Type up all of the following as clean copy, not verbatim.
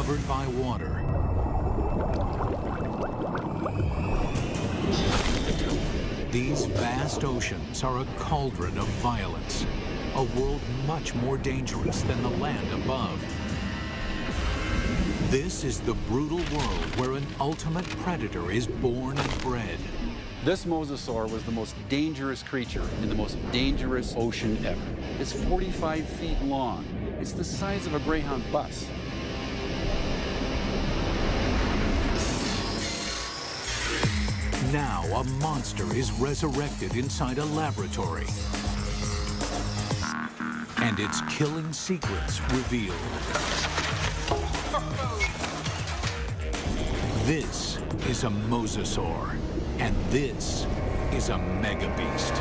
covered by water. These vast oceans are a cauldron of violence, a world much more dangerous than the land above. This is the brutal world where an ultimate predator is born and bred. This mosasaur was the most dangerous creature in the most dangerous ocean ever. It's 45 feet long. It's the size of a Greyhound bus. Now a monster is resurrected inside a laboratory, and its killing secrets revealed. This is a mosasaur, and this is a mega beast.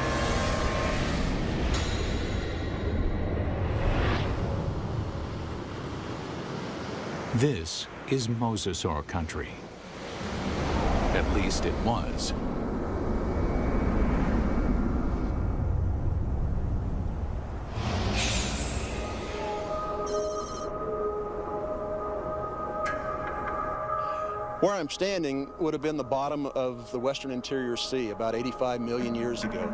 This is mosasaur country. At least it was. Where I'm standing would have been the bottom of the western interior sea about 85 million years ago.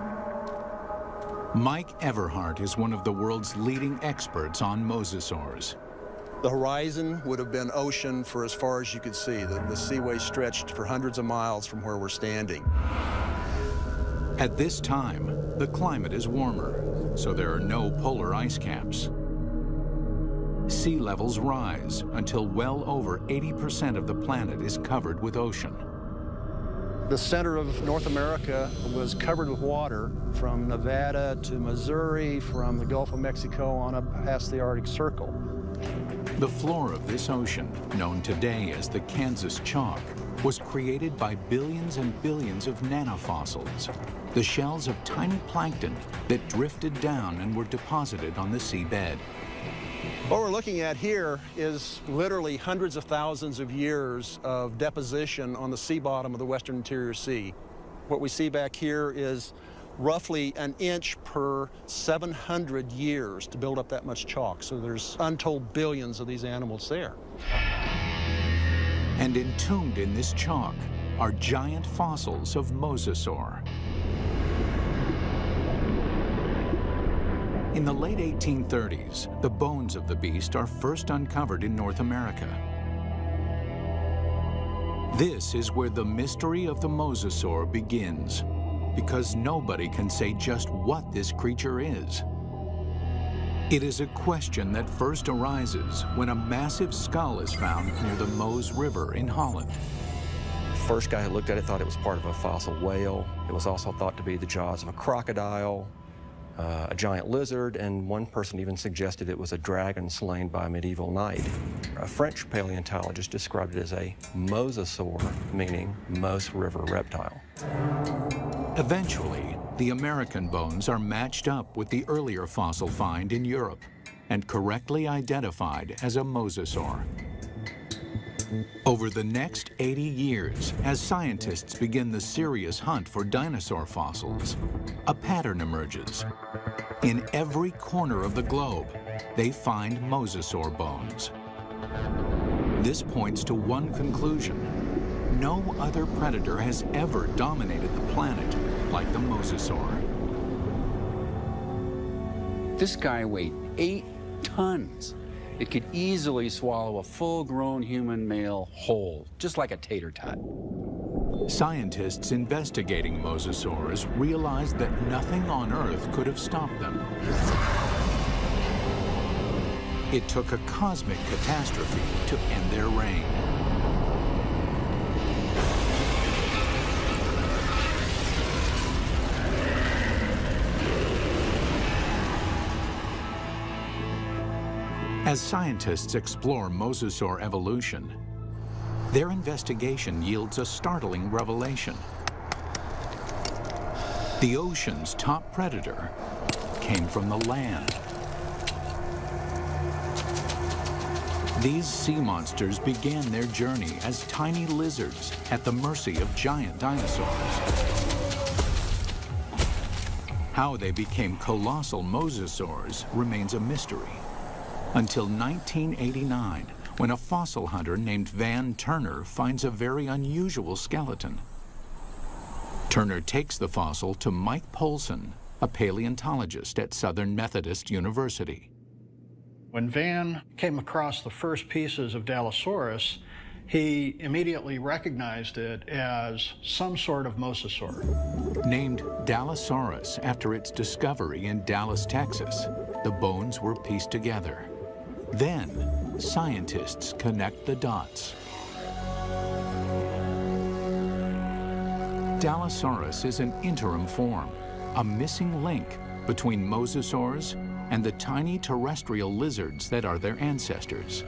Mike Everhart is one of the world's leading experts on mosasaurs. The horizon would have been ocean for as far as you could see. The seaway stretched for hundreds of miles from where we're standing. At this time, the climate is warmer, so there are no polar ice caps. Sea levels rise until well over 80% of the planet is covered with ocean. The center of North America was covered with water from Nevada to Missouri, from the Gulf of Mexico on up past the Arctic Circle. The floor of this ocean, known today as the Kansas Chalk, was created by billions and billions of nanofossils, the shells of tiny plankton that drifted down and were deposited on the seabed. What we're looking at here is literally hundreds of thousands of years of deposition on the sea bottom of the western interior sea. What we see back here is roughly an inch per 700 years to build up that much chalk. So there's untold billions of these animals there. And entombed in this chalk are giant fossils of mosasaur. In the late 1830s, the bones of the beast are first uncovered in North America. This is where the mystery of the mosasaur begins, because nobody can say just what this creature is. It is a question that first arises when a massive skull is found near the Meuse River in Holland. First guy who looked at it thought it was part of a fossil whale. It was also thought to be the jaws of a crocodile, a giant lizard, and one person even suggested it was a dragon slain by a medieval knight. A French paleontologist described it as a mosasaur, meaning Meuse River reptile. Eventually, the American bones are matched up with the earlier fossil find in Europe and correctly identified as a mosasaur. Over the next 80 years, as scientists begin the serious hunt for dinosaur fossils, a pattern emerges. In every corner of the globe, they find mosasaur bones. This points to one conclusion. No other predator has ever dominated the planet like the mosasaur. This guy weighed 8 tons. It could easily swallow a full-grown human male whole, just like a tater tot. Scientists investigating mosasaurs realized that nothing on Earth could have stopped them. It took a cosmic catastrophe to end their reign. As scientists explore mosasaur evolution, their investigation yields a startling revelation. The ocean's top predator came from the land. These sea monsters began their journey as tiny lizards at the mercy of giant dinosaurs. How they became colossal mosasaurs remains a mystery. Until 1989, when a fossil hunter named Van Turner finds a very unusual skeleton. Turner takes the fossil to Mike Polson, a paleontologist at Southern Methodist University. When Van came across the first pieces of Dinosaurus, he immediately recognized it as some sort of mosasaur. Named Dinosaurus after its discovery in Dallas, Texas, the bones were pieced together. Then, scientists connect the dots. Dinosaurus is an interim form, a missing link between mosasaurs and the tiny terrestrial lizards that are their ancestors.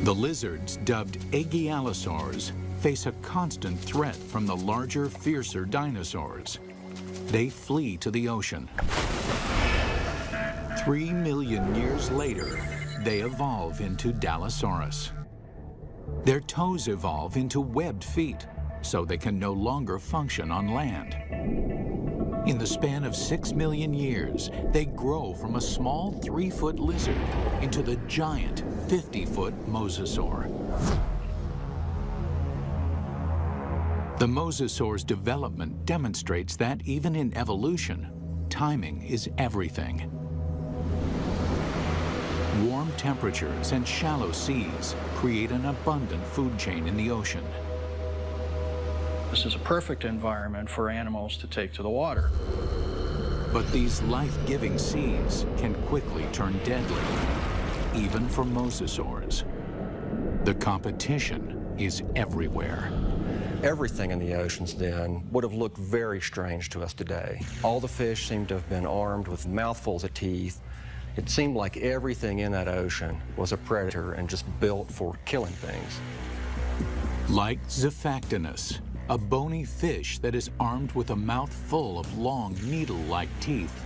The lizards, dubbed Aegialosaurs, face a constant threat from the larger, fiercer dinosaurs. They flee to the ocean. 3 million years later, they evolve into Dinosaurus. Their toes evolve into webbed feet, so they can no longer function on land. In the span of 6 million years, they grow from a small 3-foot lizard into the giant 50-foot mosasaur. The mosasaur's development demonstrates that even in evolution, timing is everything. Warm temperatures and shallow seas create an abundant food chain in the ocean. This is a perfect environment for animals to take to the water. But these life-giving seas can quickly turn deadly, even for mosasaurs. The competition is everywhere. Everything in the oceans then would have looked very strange to us today. All the fish seemed to have been armed with mouthfuls of teeth. It seemed like everything in that ocean was a predator and just built for killing things. Like Zephactinus, a bony fish that is armed with a mouth full of long, needle-like teeth.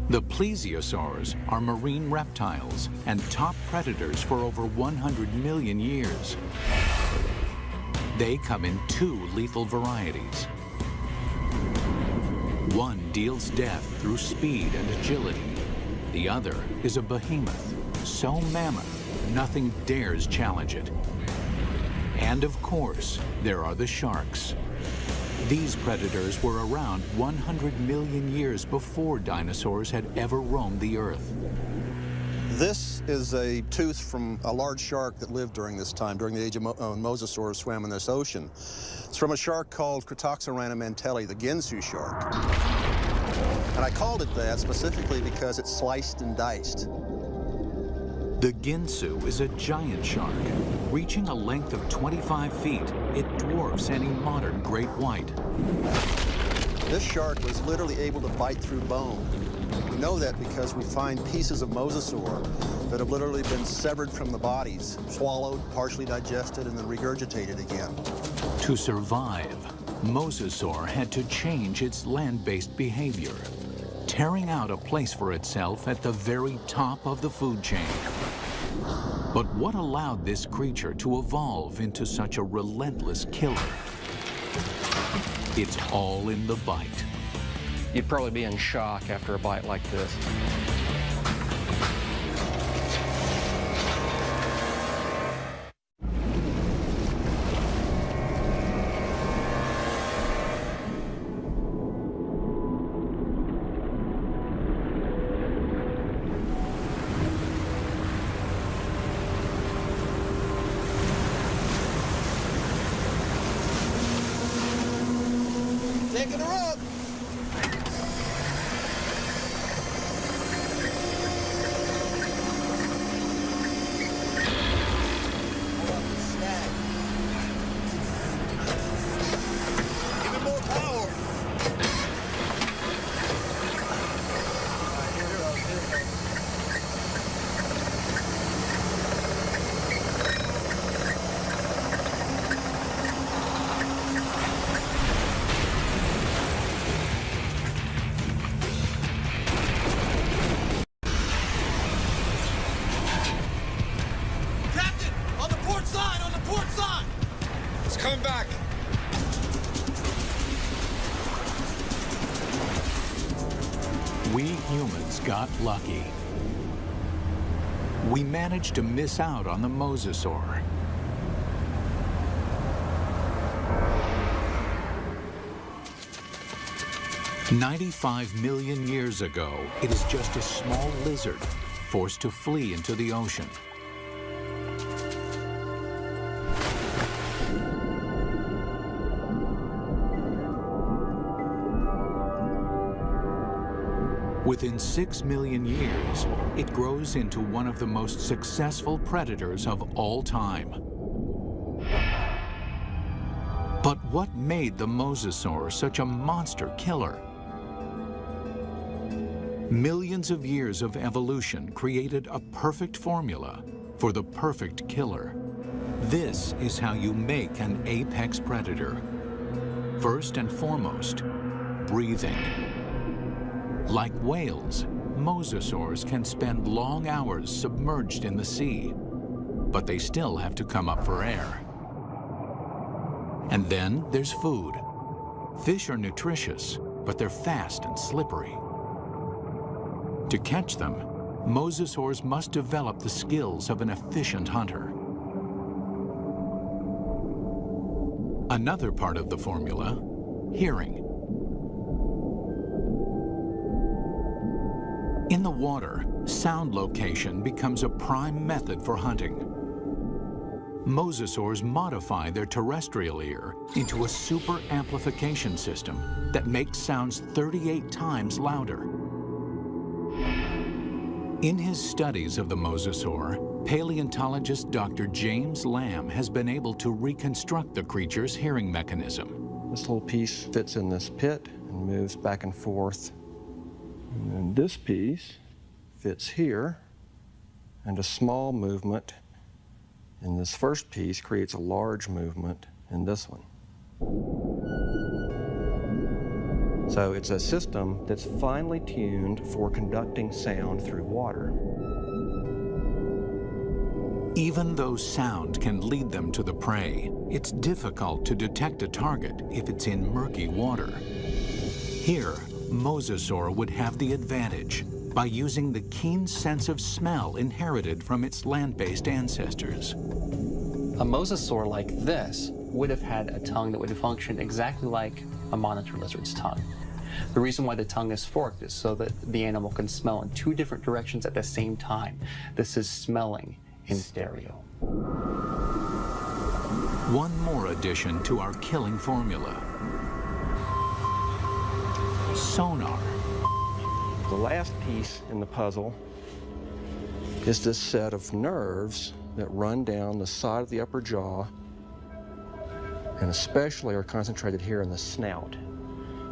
The plesiosaurs are marine reptiles and top predators for over 100 million years. They come in 2 lethal varieties. One deals death through speed and agility. The other is a behemoth, so mammoth, nothing dares challenge it. And of course, there are the sharks. These predators were around 100 million years before dinosaurs had ever roamed the earth. This is a tooth from a large shark that lived during this time, during the age of mosasaurs swam in this ocean. It's from a shark called Cretoxorana mantelli, the Ginsu shark. And I called it that specifically because it's sliced and diced. The Ginsu is a giant shark. Reaching a length of 25 feet, it dwarfs any modern great white. This shark was literally able to bite through bone. We know that because we find pieces of mosasaur that have literally been severed from the bodies, swallowed, partially digested, and then regurgitated again. To survive, mosasaur had to change its land-based behavior, tearing out a place for itself at the very top of the food chain. But what allowed this creature to evolve into such a relentless killer? It's all in the bite. You'd probably be in shock after a bite like this. Taking her up! Give it more power! Here it goes, here it goes. Captain! On the port side! On the port side! It's coming back. We humans got lucky. we managed to miss out on the mosasaur. "95 million years ago, it is just a small lizard forced to flee into the ocean. Within 6 million years, it grows into one of the most successful predators of all time. But what made the mosasaur such a monster killer? Millions of years of evolution created a perfect formula for the perfect killer. This is how you make an apex predator. First and foremost, breathing. Like whales, mosasaurs can spend long hours submerged in the sea, but they still have to come up for air. And then there's food. Fish are nutritious, but they're fast and slippery. To catch them, mosasaurs must develop the skills of an efficient hunter. Another part of the formula, hearing. In the water, sound location becomes a prime method for hunting. Mosasaurs modify their terrestrial ear into a super amplification system that makes sounds 38 times louder. In his studies of the mosasaur, paleontologist Dr. James Lamb has been able to reconstruct the creature's hearing mechanism. This little piece fits in this pit and moves back and forth. And then this piece fits here, and a small movement in this first piece creates a large movement in this one. So it's a system that's finely tuned for conducting sound through water. Even though sound can lead them to the prey, it's difficult to detect a target if it's in murky water. Here, mosasaur would have the advantage by using the keen sense of smell inherited from its land-based ancestors. A mosasaur like this would have had a tongue that would function exactly like a monitor lizard's tongue. The reason why the tongue is forked is so that the animal can smell in two different directions at the same time. This is smelling in stereo. One more addition to our killing formula: sonar. The last piece in the puzzle is this set of nerves that run down the side of the upper jaw and especially are concentrated here in the snout.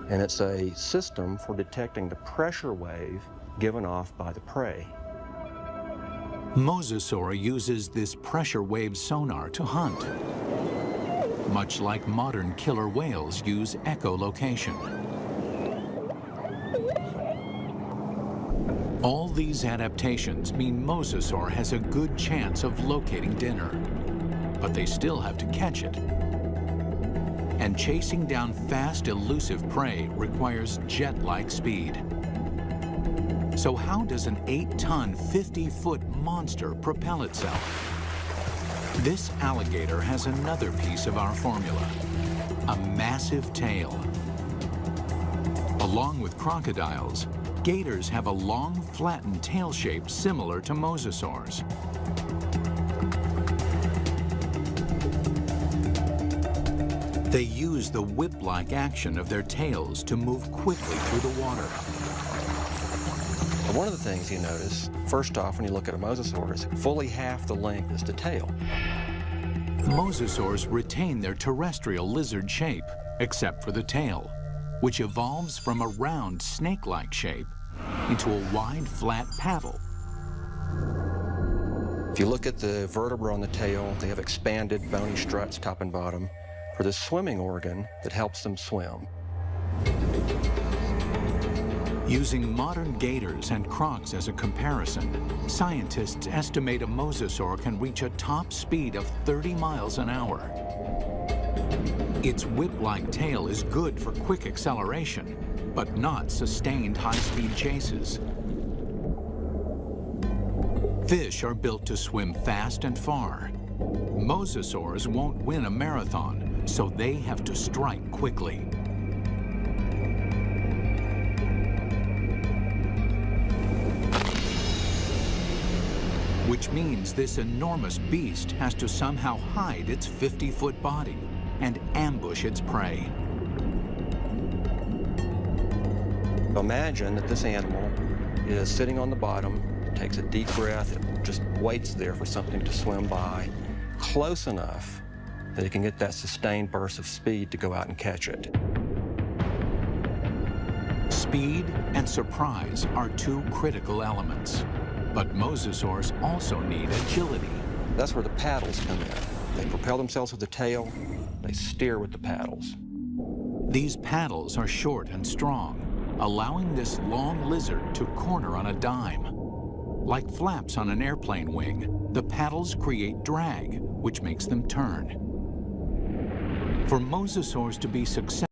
And it's a system for detecting the pressure wave given off by the prey. Mosasaur uses this pressure wave sonar to hunt, much like modern killer whales use echolocation. All these adaptations mean mosasaur has a good chance of locating dinner, but they still have to catch it. And chasing down fast, elusive prey requires jet-like speed. So how does an 8-ton, 50-foot monster propel itself? This alligator has another piece of our formula: a massive tail. Along with crocodiles, gators have a long, flattened tail shape similar to mosasaurs. They use the whip-like action of their tails to move quickly through the water. One of the things you notice, first off, when you look at a mosasaur, is fully half the length is the tail. Mosasaurs retain their terrestrial lizard shape, except for the tail, which evolves from a round, snake-like shape into a wide, flat paddle. If you look at the vertebra on the tail, they have expanded bony struts top and bottom for the swimming organ that helps them swim. Using modern gators and crocs as a comparison, scientists estimate a mosasaur can reach a top speed of 30 miles an hour. Its whip-like tail is good for quick acceleration, but not sustained high-speed chases. Fish are built to swim fast and far. Mosasaurs won't win a marathon, so they have to strike quickly. Which means this enormous beast has to somehow hide its 50-foot body and ambush its prey. Imagine that this animal is sitting on the bottom, takes a deep breath, it just waits there for something to swim by, close enough that it can get that sustained burst of speed to go out and catch it. Speed and surprise are two critical elements. But mosasaurs also need agility. That's where the paddles come in. They propel themselves with the tail, they steer with the paddles. These paddles are short and strong, allowing this long lizard to corner on a dime. Like flaps on an airplane wing, the paddles create drag, which makes them turn. For mosasaurs to be successful,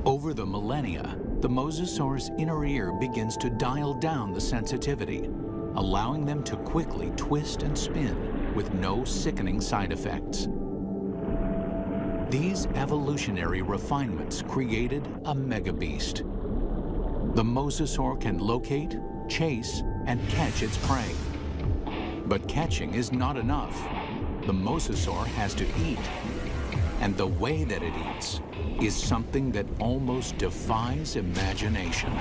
over the millennia, the mosasaur's inner ear begins to dial down the sensitivity, allowing them to quickly twist and spin with no sickening side effects. These evolutionary refinements created a megabeast. The mosasaur can locate, chase, and catch its prey. But catching is not enough. The mosasaur has to eat. And the way that it eats is something that almost defies imagination.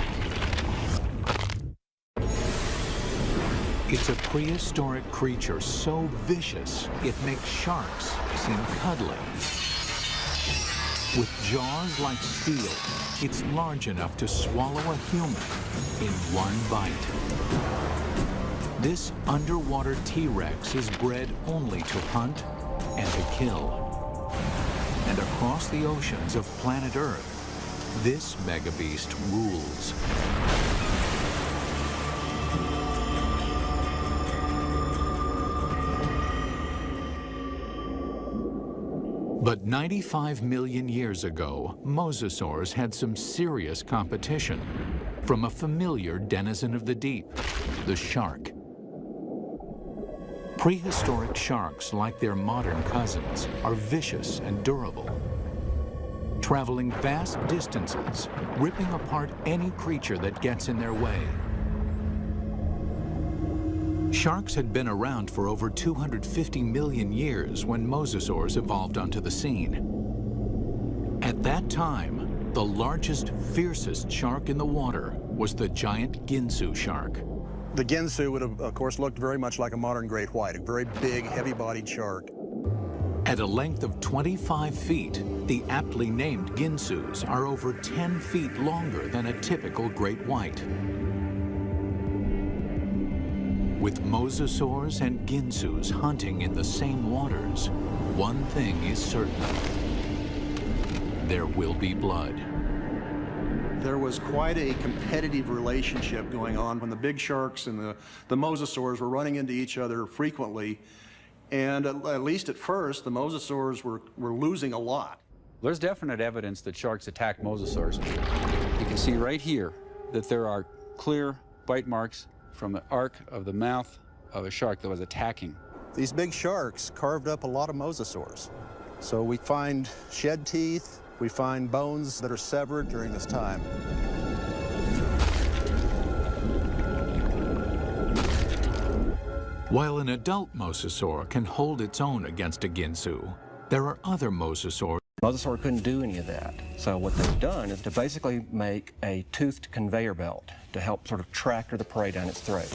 It's a prehistoric creature so vicious, it makes sharks seem cuddly. With jaws like steel, it's large enough to swallow a human in one bite. This underwater T-Rex is bred only to hunt and to kill. And across the oceans of planet Earth, this megabeast rules. But 95 million years ago, mosasaurs had some serious competition from a familiar denizen of the deep, the shark. Prehistoric sharks, like their modern cousins, are vicious and durable, traveling vast distances, ripping apart any creature that gets in their way. Sharks had been around for over 250 million years when mosasaurs evolved onto the scene. At that time, the largest, fiercest shark in the water was the giant Ginsu shark. The Ginsu would have, of course, looked very much like a modern great white, a very big, heavy-bodied shark. At a length of 25 feet, the aptly named Ginsus are over 10 feet longer than a typical great white. With mosasaurs and Ginsus hunting in the same waters, one thing is certain: there will be blood. There was quite a competitive relationship going on when the big sharks and the mosasaurs were running into each other frequently. And at least at first, the mosasaurs were losing a lot. There's definite evidence that sharks attack mosasaurs. You can see right here that there are clear bite marks from the arc of the mouth of a shark that was attacking. These big sharks carved up a lot of mosasaurs. So we find shed teeth, we find bones that are severed during this time. While an adult mosasaur can hold its own against a Ginsu, there are other mosasaurs. Mosasaur couldn't do any of that. So what they've done is to basically make a toothed conveyor belt to help sort of tractor the prey down its throat.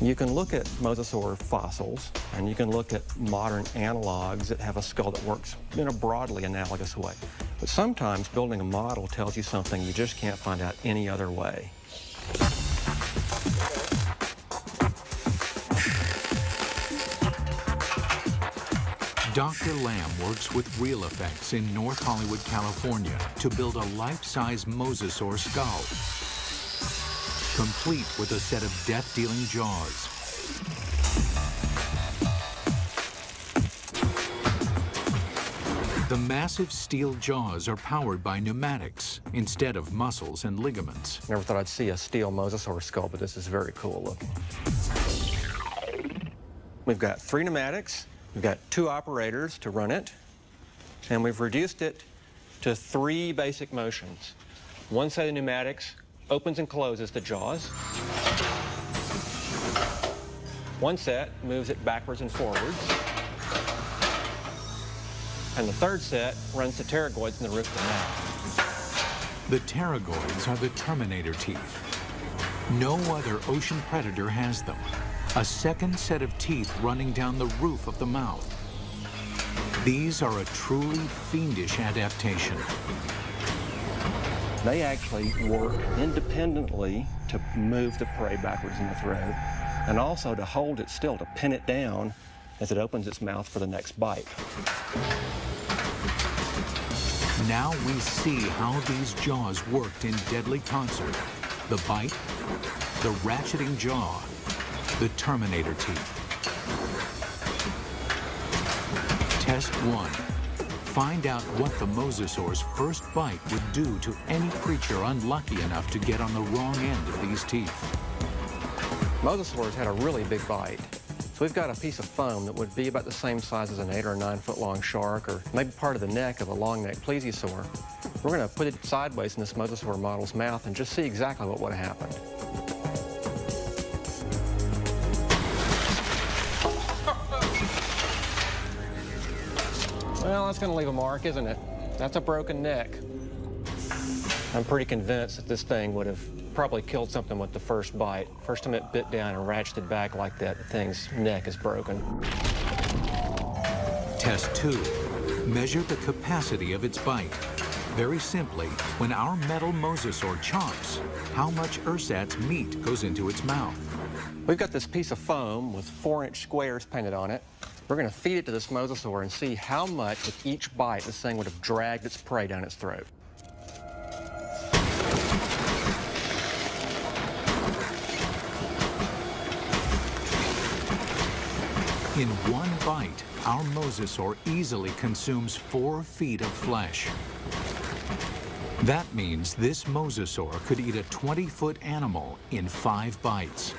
You can look at mosasaur fossils, and you can look at modern analogs that have a skull that works in a broadly analogous way. But sometimes building a model tells you something you just can't find out any other way. Dr. Lamb works with Real Effects in North Hollywood, California to build a life-size mosasaur skull, complete with a set of death-dealing jaws. The massive steel jaws are powered by pneumatics instead of muscles and ligaments. Never thought I'd see a steel mosasaur skull, but this is very cool looking. We've got 3 pneumatics. We've got 2 operators to run it, and we've reduced it to 3 basic motions. One set of pneumatics opens and closes the jaws. One set moves it backwards and forwards. And the third set runs the pterygoids in the roof of the mouth. The pterygoids are the Terminator teeth. No other ocean predator has them. A second set of teeth running down the roof of the mouth. These are a truly fiendish adaptation. They actually work independently to move the prey backwards in the throat, and also to hold it still, to pin it down as it opens its mouth for the next bite. Now we see how these jaws worked in deadly concert. The bite, the ratcheting jaw, the Terminator teeth. Test 1. Find out what the mosasaur's first bite would do to any creature unlucky enough to get on the wrong end of these teeth. Mosasaurs had a really big bite. So we've got a piece of foam that would be about the same size as an 8 or 9 foot long shark, or maybe part of the neck of a long-necked plesiosaur. We're going to put it sideways in this mosasaur model's mouth and just see exactly what would have happened. Well, that's going to leave a mark, isn't it? That's a broken neck. I'm pretty convinced that this thing would have probably killed something with the first bite. First time it bit down and ratcheted back like that, the thing's neck is broken. Test 2. Measure the capacity of its bite. Very simply, when our metal mosasaur chomps, how much ersatz meat goes into its mouth? We've got this piece of foam with 4-inch squares painted on it. We're going to feed it to this mosasaur and see how much with each bite this thing would have dragged its prey down its throat. In one bite, our mosasaur easily consumes 4 feet of flesh. That means this mosasaur could eat a 20-foot animal in 5 bites.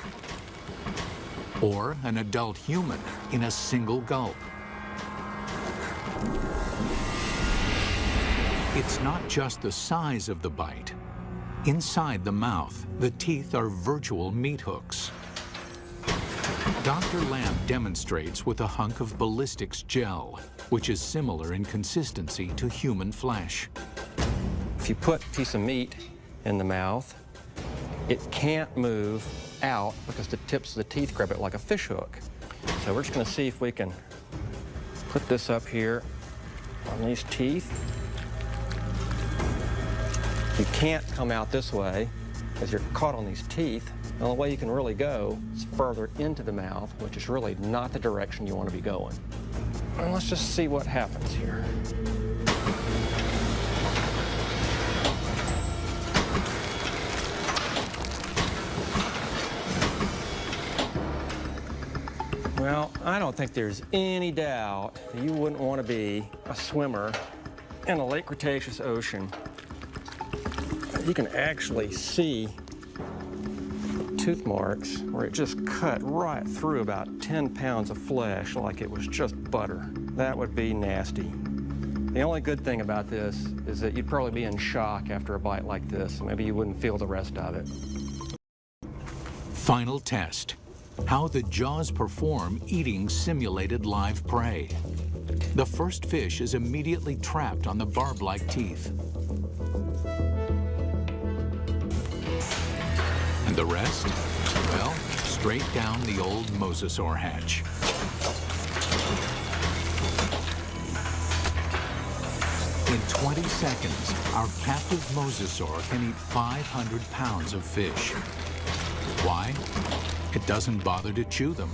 Or an adult human in a single gulp. It's not just the size of the bite. Inside the mouth, the teeth are virtual meat hooks. Dr. Lamb demonstrates with a hunk of ballistics gel, which is similar in consistency to human flesh. If you put a piece of meat in the mouth, it can't move out because the tips of the teeth grab it like a fish hook. So we're just going to see if we can put this up here on these teeth. You can't come out this way because you're caught on these teeth. The only way you can really go is further into the mouth, which is really not the direction you want to be going. And let's just see what happens here. Well, I don't think there's any doubt that you wouldn't want to be a swimmer in a late Cretaceous ocean. You can actually see tooth marks where it just cut right through about 10 pounds of flesh like it was just butter. That would be nasty. The only good thing about this is that you'd probably be in shock after a bite like this. Maybe you wouldn't feel the rest of it. Final test. How the jaws perform eating simulated live prey. The first fish is immediately trapped on the barb-like teeth. And the rest? Well, straight down the old mosasaur hatch. In 20 seconds, our captive mosasaur can eat 500 pounds of fish. Why? It doesn't bother to chew them.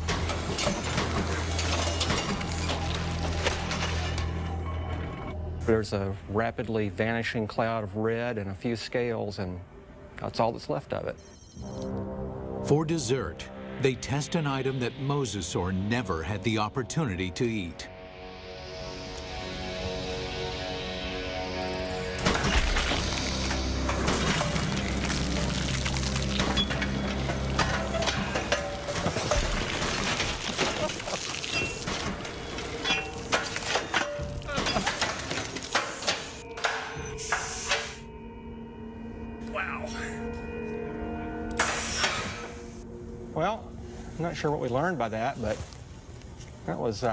There's a rapidly vanishing cloud of red and a few scales, and that's all that's left of it. For dessert, they test an item that mosasaur never had the opportunity to eat. Well, I'm not sure what we learned by that, but that was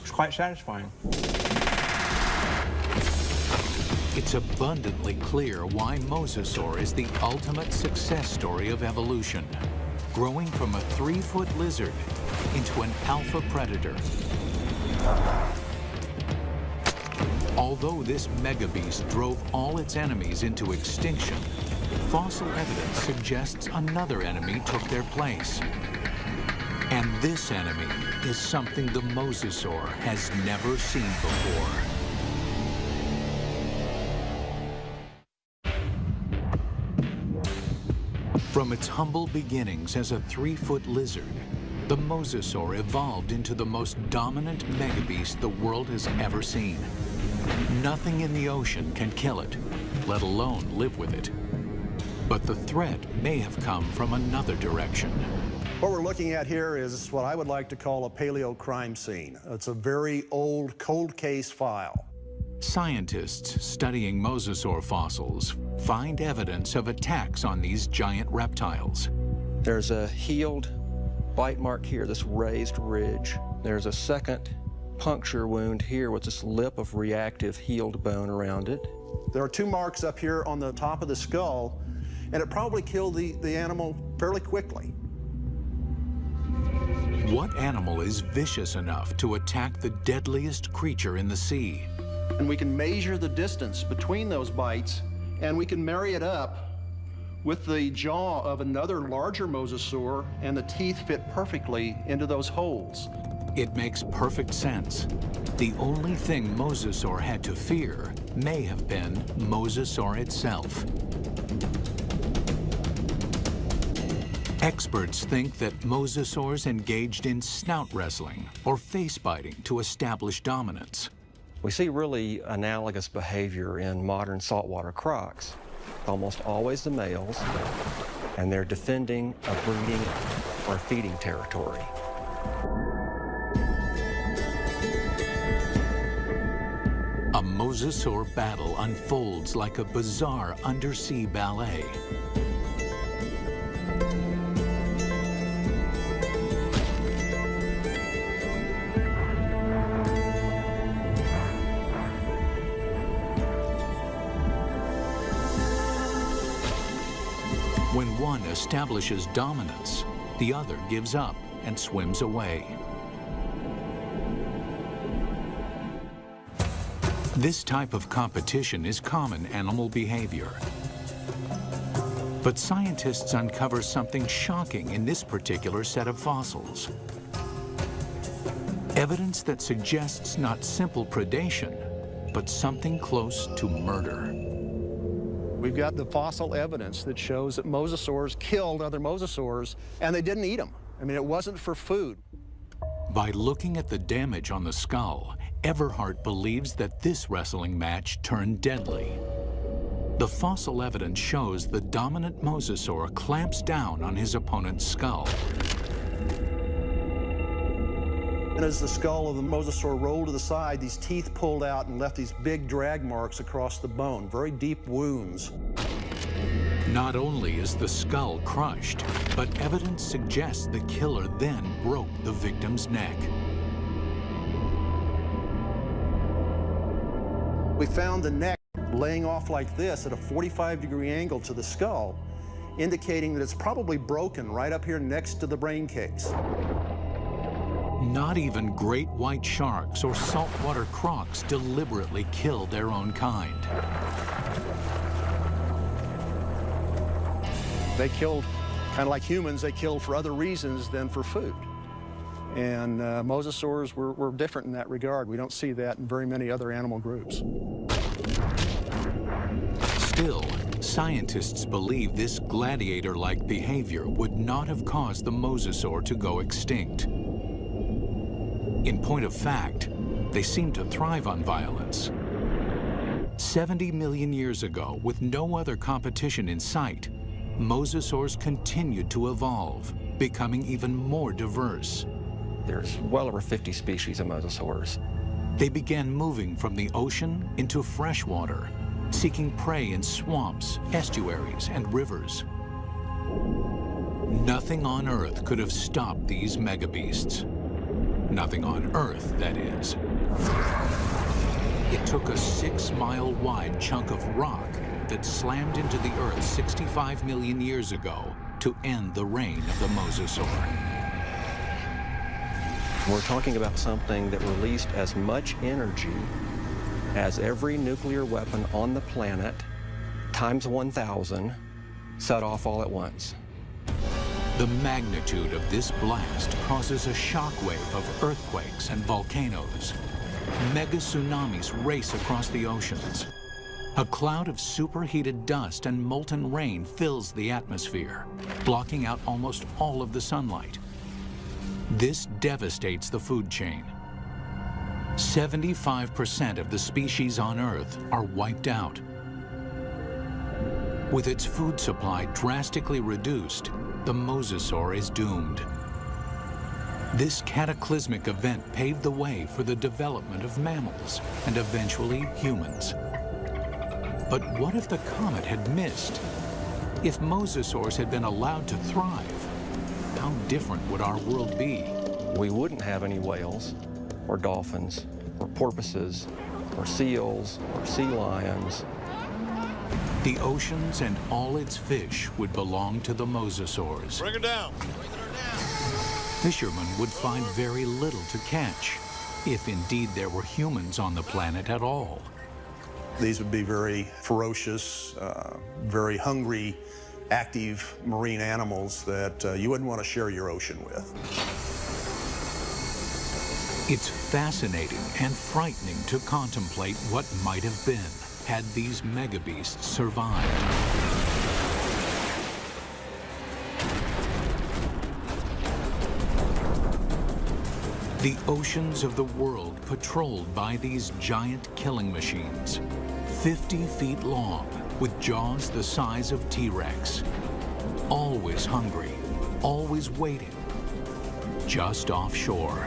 quite satisfying. It's abundantly clear why mosasaur is the ultimate success story of evolution, growing from a 3-foot lizard into an alpha predator. Although this megabeast drove all its enemies into extinction, fossil evidence suggests another enemy took their place. And this enemy is something the mosasaur has never seen before. From its humble beginnings as a 3-foot lizard, the mosasaur evolved into the most dominant megabeast the world has ever seen. Nothing in the ocean can kill it, let alone live with it. But the threat may have come from another direction. What we're looking at here is what I would like to call a paleo crime scene. It's a very old cold case file. Scientists studying mosasaur fossils find evidence of attacks on these giant reptiles. There's a healed bite mark here, this raised ridge. There's a second puncture wound here with this lip of reactive healed bone around it. There are 2 marks up here on the top of the skull, and it probably killed the animal fairly quickly. What animal is vicious enough to attack the deadliest creature in the sea? And we can measure the distance between those bites, and we can marry it up with the jaw of another larger mosasaur, and the teeth fit perfectly into those holes. It makes perfect sense. The only thing mosasaur had to fear may have been mosasaur itself. Experts think that mosasaurs engaged in snout wrestling or face biting to establish dominance. We see really analogous behavior in modern saltwater crocs. Almost always the males, and they're defending a breeding or feeding territory. A mosasaur battle unfolds like a bizarre undersea ballet. When one establishes dominance, the other gives up and swims away. This type of competition is common animal behavior. But scientists uncover something shocking in this particular set of fossils. Evidence that suggests not simple predation, but something close to murder. We've got the fossil evidence that shows that mosasaurs killed other mosasaurs, and they didn't eat them. I mean, it wasn't for food. By looking at the damage on the skull, Everhart believes that this wrestling match turned deadly. The fossil evidence shows the dominant mosasaur clamps down on his opponent's skull. And as the skull of the mosasaur rolled to the side, these teeth pulled out and left these big drag marks across the bone, very deep wounds. Not only is the skull crushed, but evidence suggests the killer then broke the victim's neck. We found the neck laying off like this at a 45-degree angle to the skull. indicating that it's probably broken right up here next to the brain case. Not even great white sharks or saltwater crocs deliberately kill their own kind. They killed, kind of like humans, they killed for other reasons than for food. And mosasaurs were different in that regard. We don't see that in very many other animal groups. Still, scientists believe this gladiator-like behavior would not have caused the mosasaur to go extinct. In point of fact, they seem to thrive on violence. 70 million years ago, with no other competition in sight, mosasaurs continued to evolve, becoming even more diverse. There's well over 50 species of mosasaurs. They began moving from the ocean into freshwater, seeking prey in swamps, estuaries, and rivers. Nothing on Earth could have stopped these megabeasts. Nothing on Earth, that is. It took a 6-mile-wide chunk of rock that slammed into the Earth 65 million years ago to end the reign of the mosasaur. We're talking about something that released as much energy as every nuclear weapon on the planet, times 1,000, set off all at once. The magnitude of this blast causes a shockwave of earthquakes and volcanoes. Mega tsunamis race across the oceans. A cloud of superheated dust and molten rain fills the atmosphere, blocking out almost all of the sunlight. This devastates the food chain. 75% of the species on Earth are wiped out. With its food supply drastically reduced, the mosasaur is doomed. This cataclysmic event paved the way for the development of mammals and eventually humans. But what if the comet had missed? If mosasaurs had been allowed to thrive, how different would our world be? We wouldn't have any whales, or dolphins, or porpoises, or seals, or sea lions. The oceans and all its fish would belong to the mosasaurs. Bring her down. Fishermen would find very little to catch, if indeed there were humans on the planet at all. These would be very ferocious, very hungry, active marine animals that you wouldn't want to share your ocean with. It's fascinating and frightening to contemplate what might have been had these megabeasts survived. The oceans of the world patrolled by these giant killing machines, 50 feet long, with jaws the size of T-Rex. Always hungry, always waiting, just offshore.